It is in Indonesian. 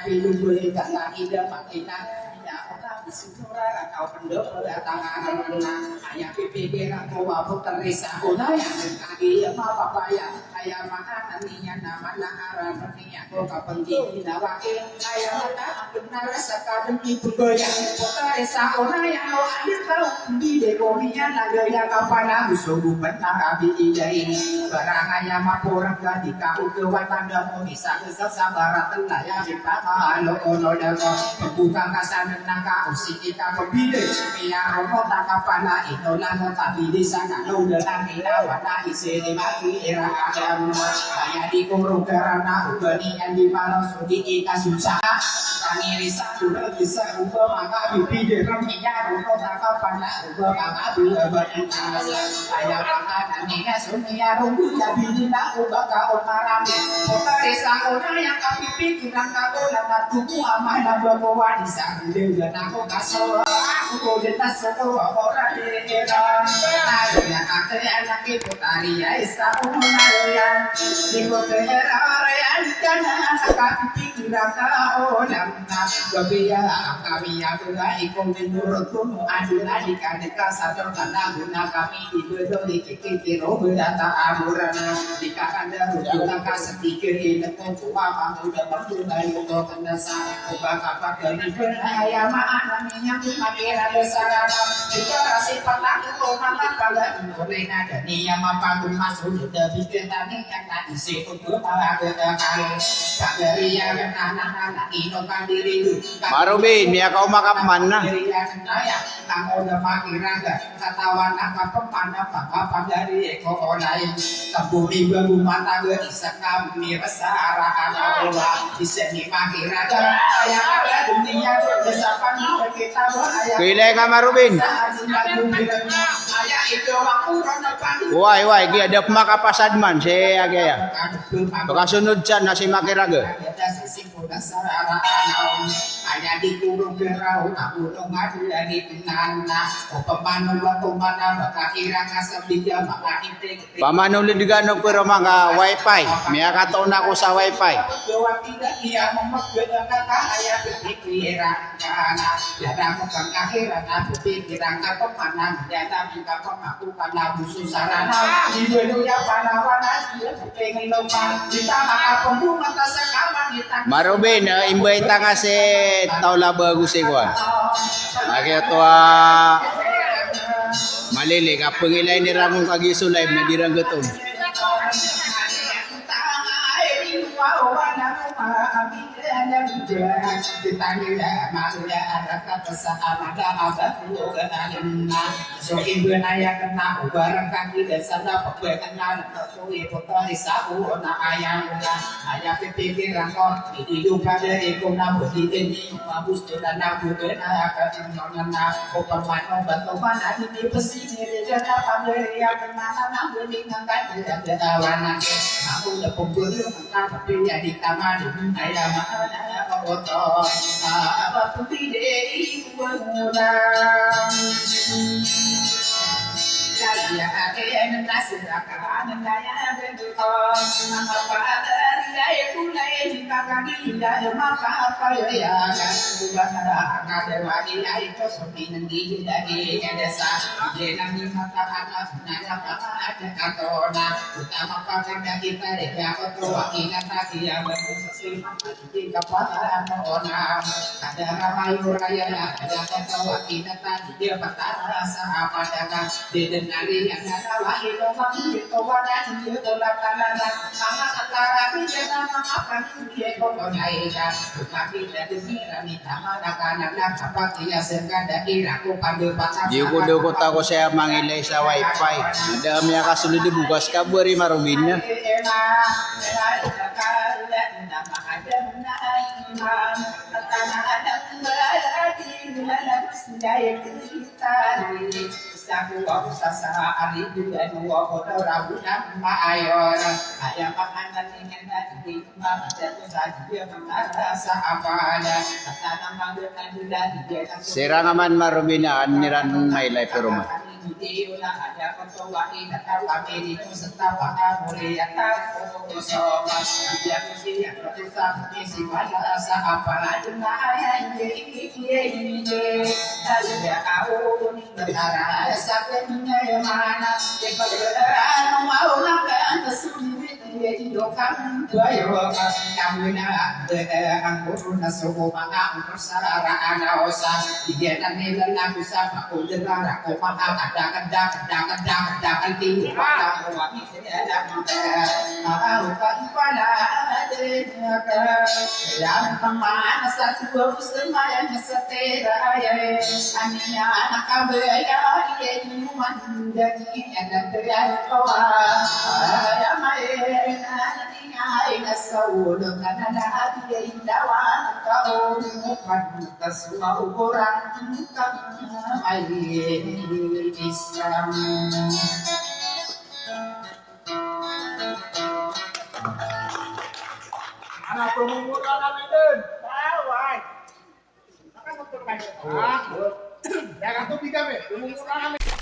pilih gak lagi dah makina ya orang bisurara kau pendok tangan ayah pipi aku aku terisa una yang kaki ya apa ya ayah makan ninya nama naharan ninya aku kapenting nawake ayah mata benar sekadang ibu goyang terisa una yang kau adil kau di dekominya naga yang kau panah subuh benar abi ijai barang ayah mapurang gadi kau kewan tanda bisa kesabaran tenaya kita halo ono dago bukan kasan naka usikita pembide ya romo takapana ito lang tabili sa kano dalang inawana isini maki era kadam kaya di kurung karana ubani andi malam sudi ika susah kangiri satu lagi sa uba maka bibide raminya romo takapana uba maka bilabani kaya maka naninya sunia rumbu jabini na uba kaon marami kota desa kona yang kapipi kirang kako lana tumu amah na bawa di sana dan aku kasih aku dentas satu orang dera ayah aku anak ibu tari ya istahu naya di kota raya di kana anak kaki kirang kau lama kebiya kami aku ikut menurut tumu aduna di kana kasar karena guna kami di bedo di kiki roh data amurana di kakanda rujuna kasetikir ini tua kamu udah berdua itu kendasa ubah apa dari beraya maan yang makin besar jika rasih patah itu mana pada mereka dan yang mampu masuk sudah bikin tadi yang tadi situ berapa kali tak dari yang anak-anak inokan diri itu Marubin, ya kau makap mana? Kamu udah makin raga katawan apa pemana apa dari eko lain kebumi babu mata gue bisa kami besar anak di sini makin raga yang ada dunia bersama kita beraya Pilih ka Marubin. Wai, gi ada makapasadman si agaya. Pagkasunod siya na si Makiraga. Ayah di kurung gerau, aku ngadu dari tenana. Pemanu waktu mana bakakira kasab di jam makakite. Pamanuli digano pero mga wifi. Miya kataon ako sa wifi. Tidak dia memegang kata ayah berpikiran karena ada bukan akhiran aku pikiran apa mana menjadi apa aku pada musuh sarana di dunia panawana dia pengen lomba kita apa bunga tas kapan kita Marubin, imbay tanga si taula bagus igual. Lagi tua malili kapag ilay ni Ramon Kagiso live na dirang gutom. So ibu naya kena barang kaki dan sana pakai kena so ibu tadi sabu na ayam ayam pikiran kau hidup pada ekonomi begini bagus dan aku kena akan nona opan obat obat ada di pesisir jalan pabrik yang kena namun dengan kan tidak tawanan aku udah pembeli tapi ya di taman ayam ada foto apa pun tidak mengulang ya akan nasi akan naya bentuk apa dari gaya kulai di kakak dia maka apa ya kan bukan ada lagi itu sepinin di lagi desa jenang di mata anak nanya apa ada kantona utama pada kita ya ketua ingat lagi yang berfungsi di kapal ona ada ramai raya ada ketua ingat tadi dia patah rasa apa dagang nari yang ada lagi kami itu wadah dia tolak kanan sama antara kita apa dia kotornya tapi dari mirani sama kanan apa dia sengaja dari aku panggil pasar Di ko tako saya mangilay sa wifi. Madami ya kasulod bukas ka buri Marubin na. Saku aku sasa hari juga dua foto rabutan maayon ayam makanan ingin nanti mama jatuh saja dia merasa apa ada kata nama dengan dia Sira naman Marubin na aniran may life pero man. Hindi na ada pagkawain at kami dito sa tapang muli at ako so mas Hindi ako siya katusang isipan sa aparado na ay hindi Halaya ako nagtara sa kanya mana Ipagkaraan maulang ka Nasulit Yokang tuayo Kamu na ang puro na suko mga umusaraan na osa Igetan nila lang sa pakulara ko Makakadakadakadakadakadakal tingin Wala ko ang Maarukan pala din Kailangan pang maanas at gusto mayan sa tera Aniya nakabaya Inuman dagi Nagdaya ko Ay ay nasa ulo ka na lahat ay lawan taon mo pagkas maukurang kang malinisang. Anak pemumura namin din. Bawai. Akan motor kayo. Ah, jangan tuh tiga be. Pemumura namin.